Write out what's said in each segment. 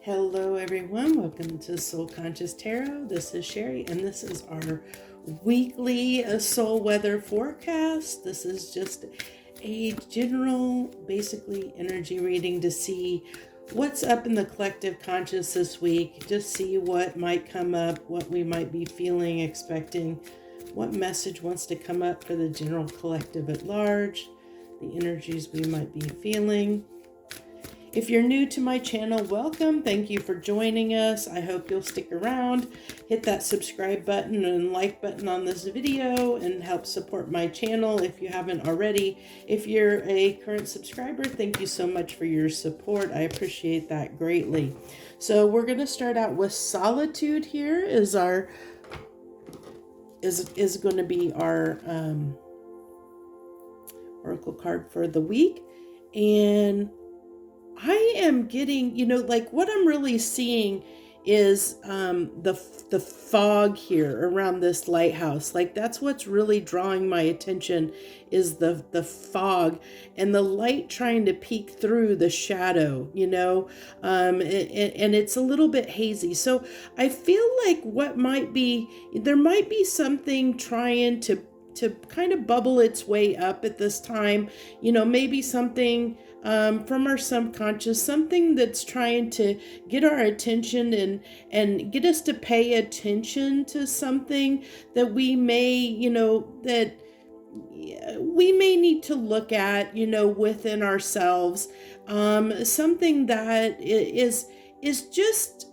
Hello everyone, welcome to Soul Conscious Tarot. This is Sherry and this is our weekly soul weather forecast. This is just a general, basically energy reading to see what's up in the collective conscious this week. Just see what might come up, what we might be feeling, expecting, what message wants to come up for the general collective at large, the energies we might be feeling. If you're new to my channel, welcome. Thank you for joining us. I hope you'll stick around. Hit that subscribe button and like button on this video and help support my channel if you haven't already. If you're a current subscriber, thank you so much for your support. I appreciate that greatly. So we're going to start out with Solitude. Here is our is going to be our oracle card for the week. And I am getting, like what I'm really seeing is the fog here around this lighthouse. Like that's what's really drawing my attention is the fog and the light trying to peek through the shadow, and it's a little bit hazy. So I feel like there might be something trying to kind of bubble its way up at this time, maybe something from our subconscious, something that's trying to get our attention and get us to pay attention to something that we may, that we may need to look at, within ourselves, something that is just,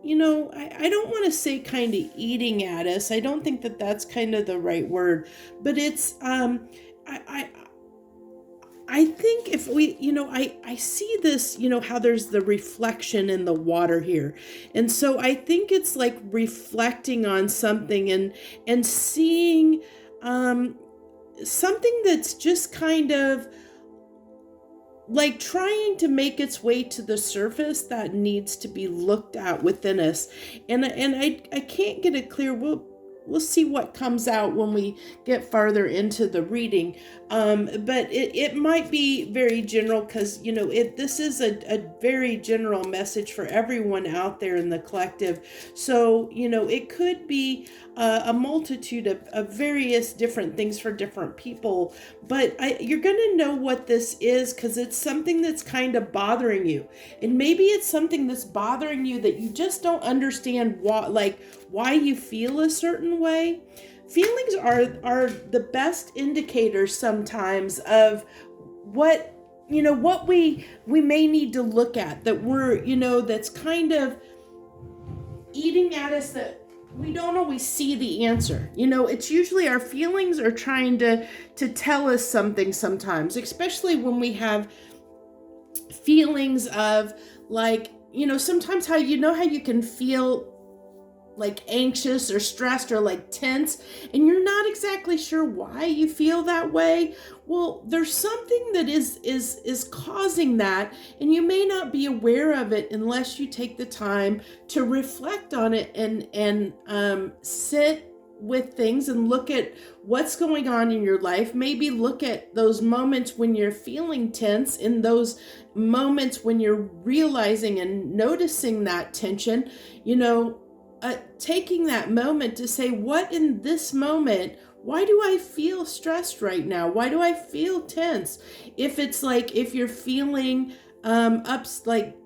I don't want to say kind of eating at us. I don't think that that's kind of the right word, but it's, I think if we, I see this, how there's the reflection in the water here. And so I think it's like reflecting on something and seeing something that's just kind of like trying to make its way to the surface that needs to be looked at within us. And I can't get it clear. We'll see what comes out when we get farther into the reading. But it might be very general because, this is a very general message for everyone out there in the collective. So, it could be a multitude of various different things for different people. But you're going to know what this is because it's something that's kind of bothering you. And maybe it's something that's bothering you that you just don't understand why you feel a certain way. Feelings are the best indicators sometimes of what we may need to look at, that we're, that's kind of eating at us, that we don't always see the answer. It's usually our feelings are trying to tell us something sometimes, especially when we have feelings of like, sometimes how you can feel like anxious or stressed or like tense, and you're not exactly sure why you feel that way. Well, there's something that is causing that, and you may not be aware of it unless you take the time to reflect on it and sit with things and look at what's going on in your life. Maybe look at those moments when you're feeling tense, in those moments when you're realizing and noticing that tension, taking that moment to say, what in this moment, why do I feel stressed right now? Why do I feel tense? If it's like, if you're feeling like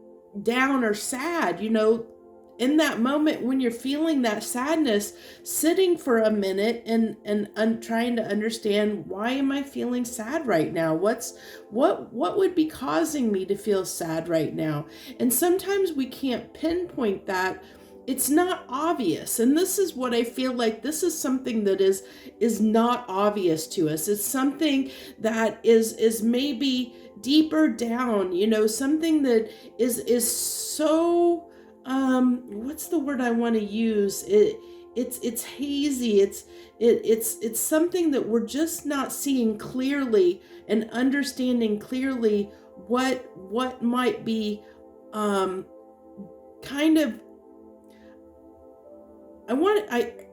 down or sad, in that moment when you're feeling that sadness, sitting for a minute and trying to understand, why am I feeling sad right now? What would be causing me to feel sad right now? And sometimes we can't pinpoint that. It's not obvious. And this is what I feel like. This is something that is not obvious to us. It's something that is maybe deeper down, something that is so, what's the word I want to use? It's hazy. It's something that we're just not seeing clearly and understanding clearly what might be, kind of,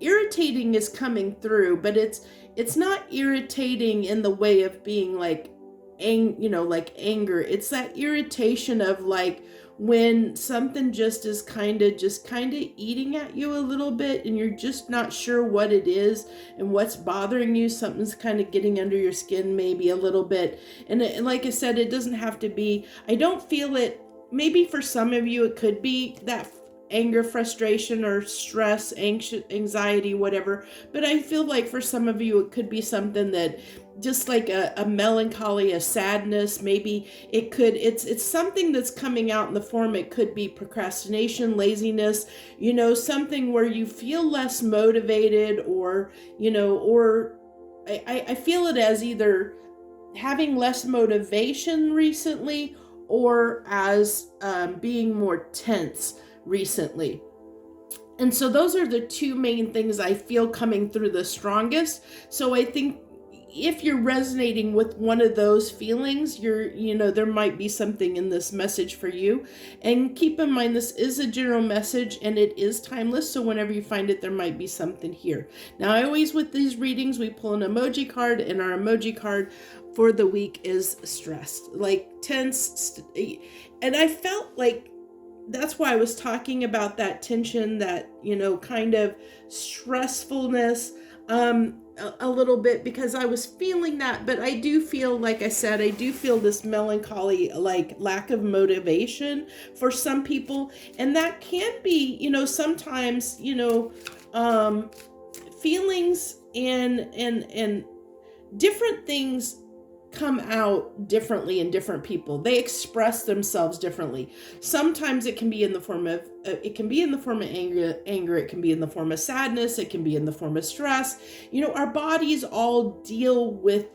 irritating is coming through, but it's not irritating in the way of being like, like anger. It's that irritation of like, when something just is kind of eating at you a little bit, and you're just not sure what it is and what's bothering you. Something's kind of getting under your skin maybe a little bit. And like I said, it doesn't have to be, I don't feel it. Maybe for some of you it could be that anger, frustration, or stress, anxiety, whatever. But I feel like for some of you it could be something that just like a melancholy, a sadness. Maybe it's something that's coming out in the form. It could be procrastination, laziness, something where you feel less motivated, or I feel it as either having less motivation recently, or as being more tense recently. And so those are the two main things I feel coming through the strongest. So I think if you're resonating with one of those feelings, there might be something in this message for you. And keep in mind, this is a general message and it is timeless. So whenever you find it, there might be something here. Now, I always, with these readings, we pull an emoji card, and our emoji card for the week is stressed, like tense. And I felt like that's why I was talking about that tension, that, kind of stressfulness, a little bit, because I was feeling that. But I do feel, like I said, I do feel this melancholy, like lack of motivation for some people. And that can be, sometimes, feelings and different things come out differently in different people. They express themselves differently. Sometimes it can be in the form of anger, it can be in the form of sadness, it can be in the form of stress. Our bodies all deal with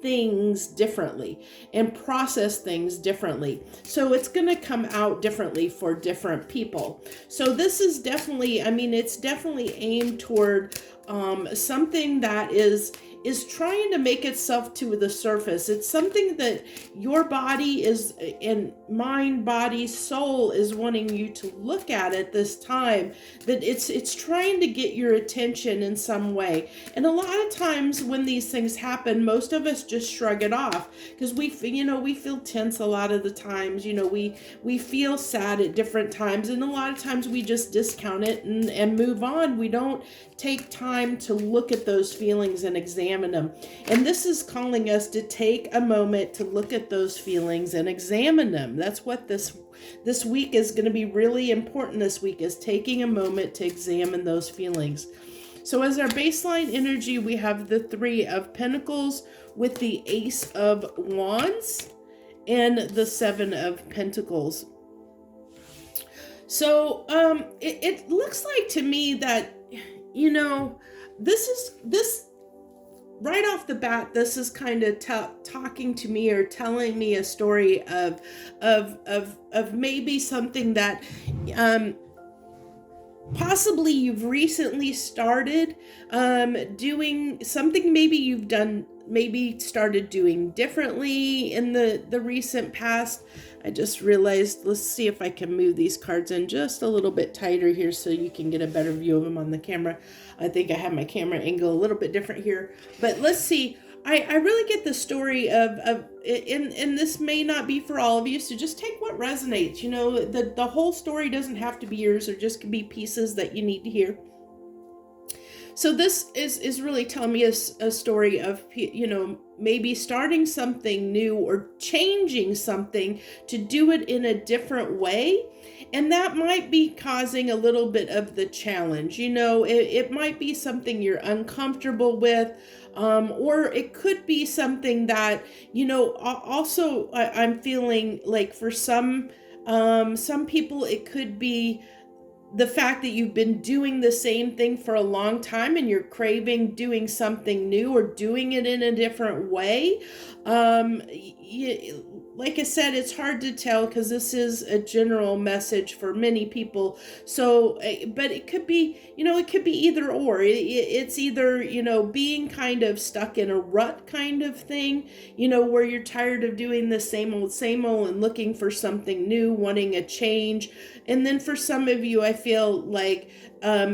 things differently and process things differently. So it's going to come out differently for different people. So this is definitely, it's definitely aimed toward something that is trying to make itself to the surface. It's something that your body is, and mind, body, soul is wanting you to look at this time, that it's trying to get your attention in some way. And a lot of times when these things happen, most of us just shrug it off, because we feel tense a lot of the times. We feel sad at different times, and a lot of times we just discount it and move on. We don't take time to look at those feelings and examine them. And this is calling us to take a moment to look at those feelings and examine them. That's what this week is going to be really important. This week is taking a moment to examine those feelings. So as our baseline energy, we have the 3 of Pentacles with the Ace of Wands and the 7 of Pentacles. So it looks like to me that this right off the bat, this is kind of talking to me, or telling me a story of maybe something that possibly you've recently started doing something. Maybe you've started doing differently in the recent past. I just realized, let's see if I can move these cards in just a little bit tighter here so you can get a better view of them on the camera. I think I have my camera angle a little bit different here, but let's see. I really get the story of and this may not be for all of you, so just take what resonates. The whole story doesn't have to be yours, or just can be pieces that you need to hear. So this is really telling me a story of, maybe starting something new or changing something to do it in a different way. And that might be causing a little bit of the challenge. It might be something you're uncomfortable with, or it could be something that, also I'm feeling like for some people, it could be the fact that you've been doing the same thing for a long time and you're craving doing something new or doing it in a different way. Like I said, it's hard to tell because this is a general message for many people. So, but it could be, it could be either or. It's either, being kind of stuck in a rut kind of thing, where you're tired of doing the same old, and looking for something new, wanting a change. And then for some of you, I feel like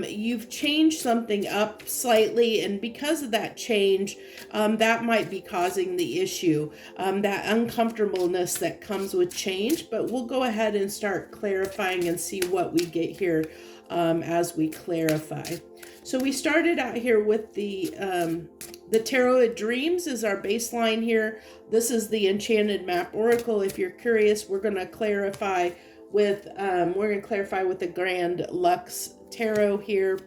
you've changed something up slightly, and because of that change, that might be causing the issue, that uncomfortable uncomfortableness that comes with change, but we'll go ahead and start clarifying and see what we get here as we clarify. So we started out here with the Tarot of Dreams is our baseline here. This is the Enchanted Map Oracle. If you're curious, we're going to clarify with the Grand Luxe Tarot here.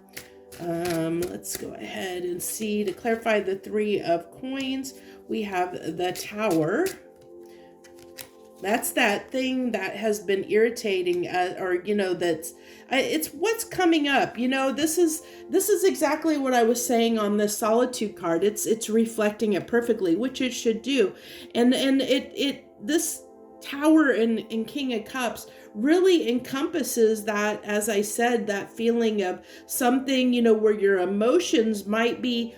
Let's go ahead and see. To clarify the Three of Coins, we have the Tower. That's that thing that has been irritating, it's what's coming up. This is exactly what I was saying on the Solitude card. It's reflecting it perfectly, which it should do. And this Tower in King of Cups really encompasses that, as I said, that feeling of something, where your emotions might be,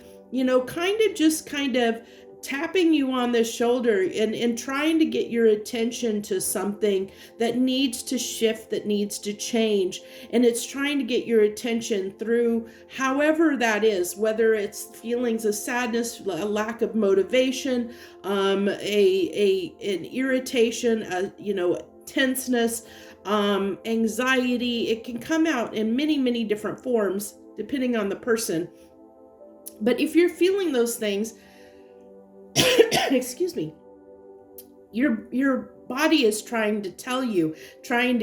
kind of tapping you on the shoulder and trying to get your attention to something that needs to shift, that needs to change. And it's trying to get your attention through however that is, whether it's feelings of sadness, a lack of motivation, an irritation, tenseness, anxiety. It can come out in many, many different forms depending on the person. But if you're feeling those things, excuse me, your body is trying to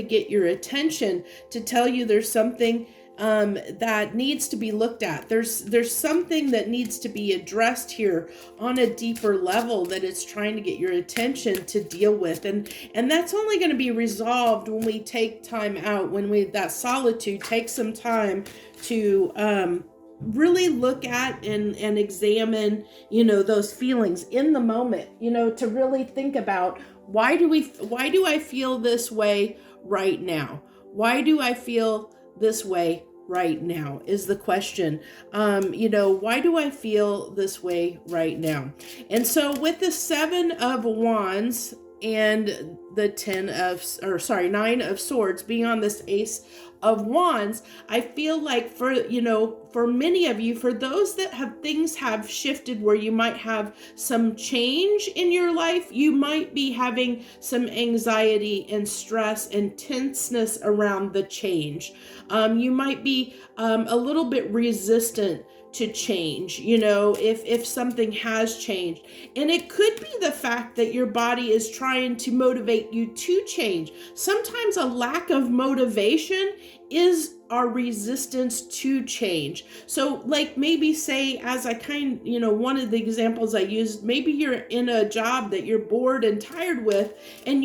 get your attention, to tell you there's something that needs to be looked at. There's something that needs to be addressed here on a deeper level that it's trying to get your attention to deal with. And that's only going to be resolved when we take time out, that solitude takes some time to really look at and examine, those feelings in the moment, to really think about, why do I feel this way right now? Why do I feel this way right now is the question. Why do I feel this way right now? And so with the Seven of Wands and the 9 of Swords being on this Ace of Wands, I feel like for many of you, for those that things have shifted where you might have some change in your life, you might be having some anxiety and stress and tenseness around the change. You might be a little bit resistant to change, if something has changed. And it could be the fact that your body is trying to motivate you to change. Sometimes a lack of motivation is our resistance to change. So like maybe say, as I one of the examples I used, maybe you're in a job that you're bored and tired with, and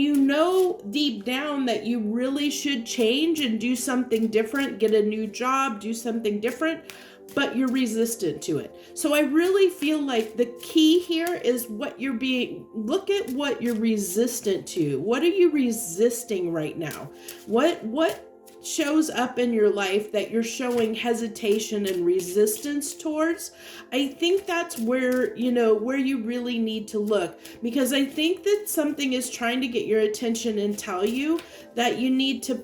deep down that you really should change and do something different, get a new job, do something different, but you're resistant to it. So I really feel like the key here is look at what you're resistant to. What are you resisting right now? What shows up in your life that you're showing hesitation and resistance towards? I think that's where you really need to look, because I think that something is trying to get your attention and tell you that you need to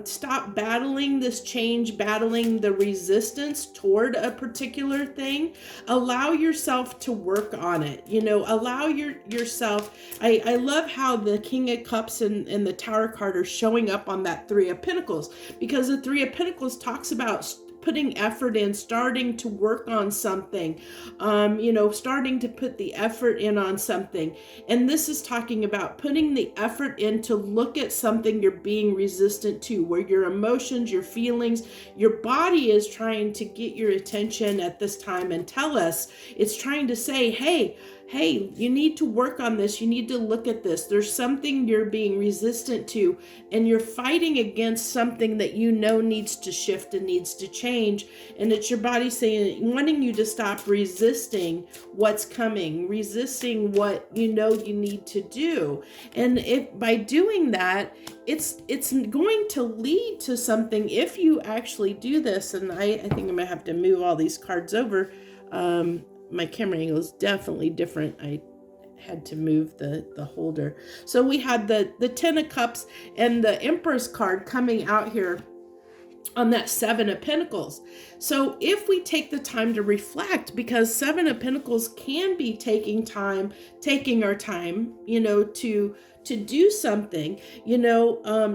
stop battling this change, battling the resistance toward a particular thing. Allow yourself to work on it. Allow yourself. I love how the King of Cups and the Tower card are showing up on that Three of Pentacles, because the Three of Pentacles talks about putting effort in, starting to work on something, starting to put the effort in on something. And this is talking about putting the effort in to look at something you're being resistant to, where your emotions, your feelings, your body is trying to get your attention at this time and tell us, it's trying to say, hey, you need to work on this. You need to look at this. There's something you're being resistant to, and you're fighting against something that needs to shift and needs to change. And it's your body wanting you to stop resisting what's coming, resisting what you need to do. And by doing that, it's going to lead to something if you actually do this. And I think I'm gonna have to move all these cards over. My camera angle is definitely different. I had to move the holder. So we had the Ten of Cups and the Empress card coming out here. on that Seven of Pentacles. So if we take the time to reflect, because Seven of Pentacles can be taking our time, to do something,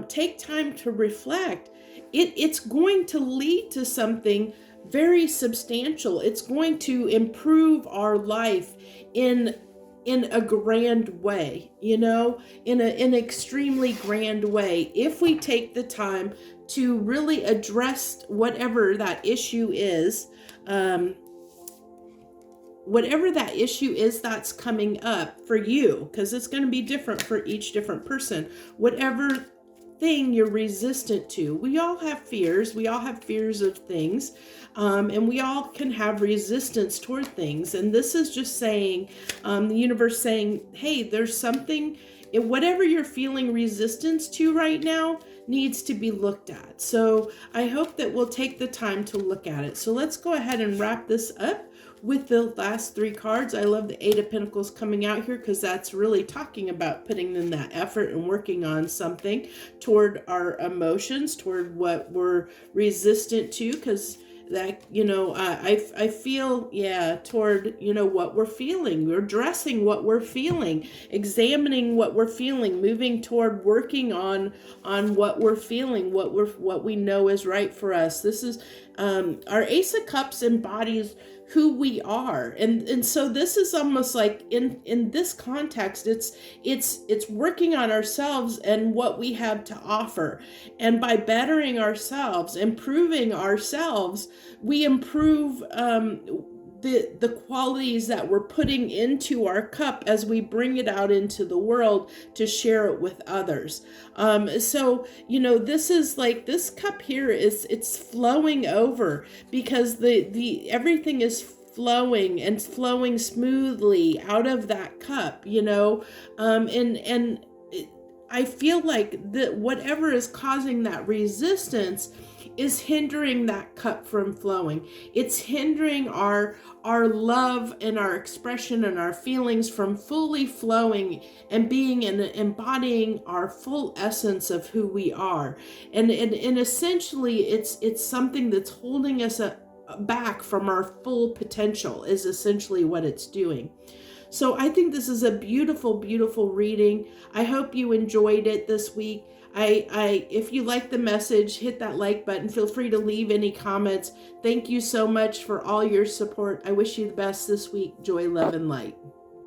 take time to reflect. It's going to lead to something very substantial. It's going to improve our life in a grand way, in an extremely grand way, if we take the time to really address whatever that issue is, that's coming up for you, because it's going to be different for each different person. Whatever thing you're resistant to. We all have fears. We all have fears of things. And we all can have resistance toward things. And this is just saying, the universe saying, hey, there's something, whatever you're feeling resistance to right now needs to be looked at. So I hope that we'll take the time to look at it. So let's go ahead and wrap this up with the last three cards. I love the Eight of Pentacles coming out here, because that's really talking about putting in that effort and working on something toward our emotions, toward what we're resistant to, because that, I feel, toward, what we're feeling. We're addressing what we're feeling, examining what we're feeling, moving toward working on what we're feeling, what we know is right for us. This is, our Ace of Cups embodies who we are. And so this is almost like in this context, it's working on ourselves and what we have to offer. And by bettering ourselves, improving ourselves, we improve the qualities that we're putting into our cup as we bring it out into the world to share it with others. So, this is like, this cup here it's flowing over, because the everything is flowing and flowing smoothly out of that cup, and I feel like that whatever is causing that resistance is hindering that cup from flowing. It's hindering our love and our expression and our feelings from fully flowing and being and embodying our full essence of who we are. And essentially it's something that's holding us back from our full potential, is essentially what it's doing. So I think this is a beautiful, beautiful reading. I hope you enjoyed it this week. If you like the message, hit that like button. Feel free to leave any comments. Thank you so much for all your support. I wish you the best this week. Joy, love, and light.